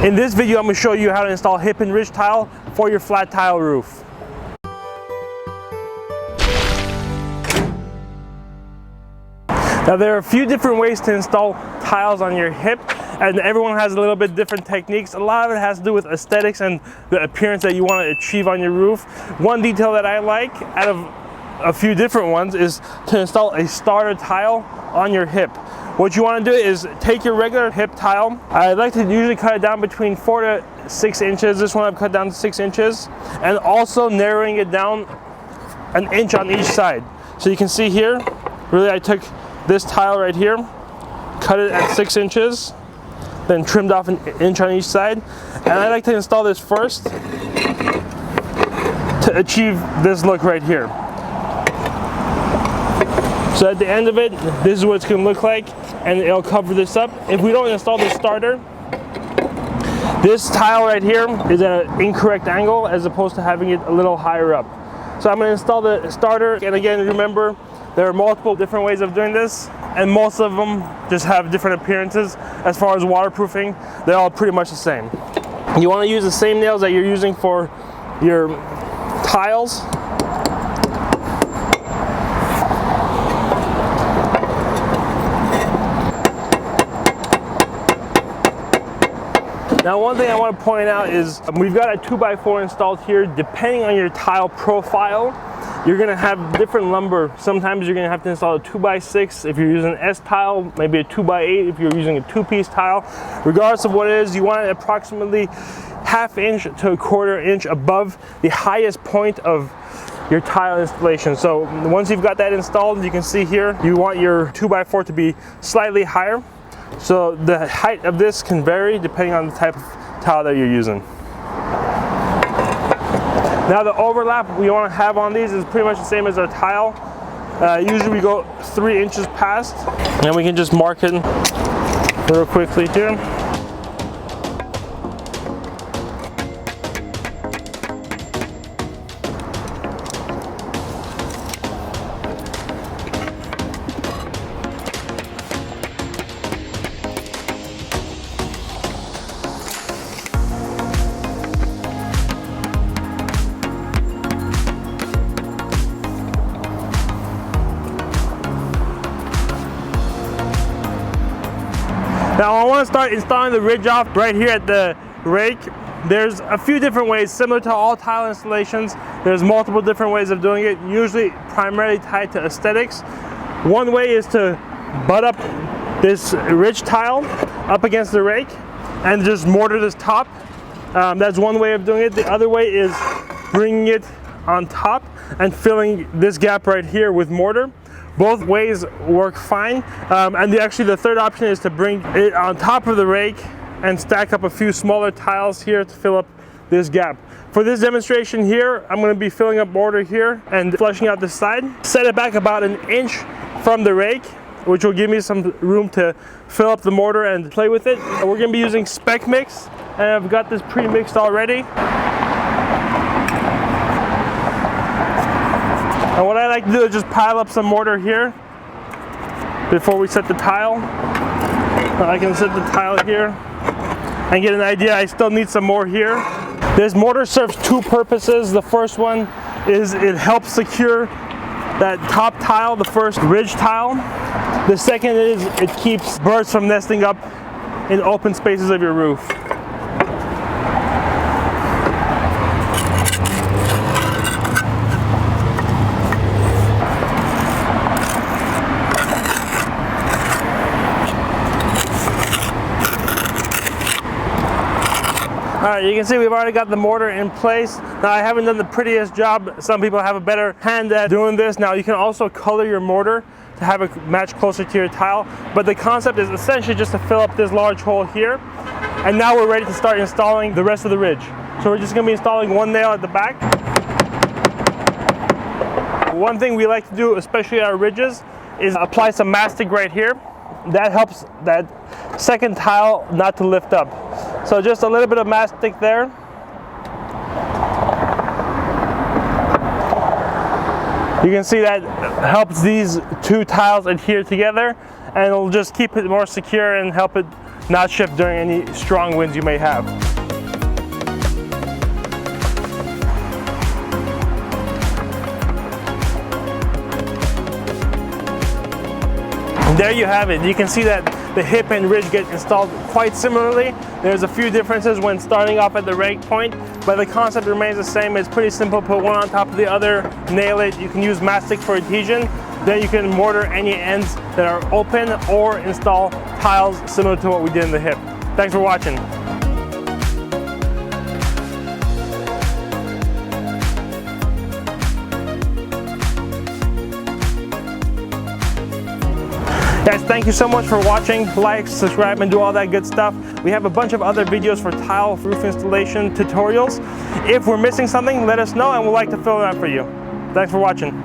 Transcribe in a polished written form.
In this video, I'm going to show you how to install hip and ridge tile for your flat tile roof. Now there are a few different ways to install tiles on your hip, and everyone has a little bit different techniques. A lot of it has to do with aesthetics and the appearance that you want to achieve on your roof. One detail that I like out of a few different ones is to install a starter tile on your hip. What you want to do is take your regular hip tile. I like to usually cut it down between 4 to 6 inches. This one I've cut down to 6 inches, and also narrowing it down an inch on each side. So you can see here, really I took this tile right here, cut it at 6 inches, then trimmed off an inch on each side. And I like to install this first to achieve this look right here. So at the end of it, this is what it's going to look like, and it'll cover this up. If we don't install the starter, this tile right here is at an incorrect angle as opposed to having it a little higher up. So I'm going to install the starter, and again, remember, there are multiple different ways of doing this, and most of them just have different appearances. As far as waterproofing, they're all pretty much the same. You want to use the same nails that you're using for your tiles. Now one thing I want to point out is we've got a 2x4 installed here. Depending on your tile profile, you're going to have different lumber. Sometimes you're going to have to install a 2x6 if you're using an S tile, maybe a 2x8 if you're using a 2-piece tile. Regardless of what it is, you want it approximately ½ inch to ¼ inch above the highest point of your tile installation. So once you've got that installed, you can see here, you want your 2x4 to be slightly higher. So the height of this can vary depending on the type of tile that you're using. Now the overlap we want to have on these is pretty much the same as our tile. Usually we go 3 inches past, and we can just mark it real quickly here. Now I want to start installing the ridge off right here at the rake. There's a few different ways, similar to all tile installations. There's multiple different ways of doing it, usually primarily tied to aesthetics. One way is to butt up this ridge tile up against the rake and just mortar this top. That's one way of doing it. The other way is bringing it on top and filling this gap right here with mortar. Both ways work fine, and actually the third option is to bring it on top of the rake and stack up a few smaller tiles here to fill up this gap. For this demonstration here, I'm going to be filling up mortar here and flushing out the side. Set it back about an inch from the rake, which will give me some room to fill up the mortar and play with it. We're going to be using spec mix, and I've got this pre-mixed already. And what I like to do is just pile up some mortar here before we set the tile. I can set the tile here and get an idea. I still need some more here. This mortar serves two purposes. The first one is it helps secure that top tile, the first ridge tile. The second is it keeps birds from nesting up in open spaces of your roof. Alright, you can see we've already got the mortar in place. Now I haven't done the prettiest job. Some people have a better hand at doing this. Now you can also color your mortar to have it match closer to your tile. But the concept is essentially just to fill up this large hole here. And now we're ready to start installing the rest of the ridge. So we're just going to be installing one nail at the back. One thing we like to do, especially at our ridges, is apply some mastic right here. That helps that second tile not to lift up. So just a little bit of mastic there. You can see that helps these two tiles adhere together, and it'll just keep it more secure and help it not shift during any strong winds you may have. And there you have it. You can see that the hip and ridge get installed quite similarly. There's a few differences when starting off at the rake point, but the concept remains the same. It's pretty simple. Put one on top of the other, nail it. You can use mastic for adhesion. Then you can mortar any ends that are open or install tiles similar to what we did in the hip. Thanks for watching. Guys, thank you so much for watching. Like, subscribe, and do all that good stuff. We have a bunch of other videos for tile roof installation tutorials. If we're missing something, let us know and we'd like to fill it out for you. Thanks for watching.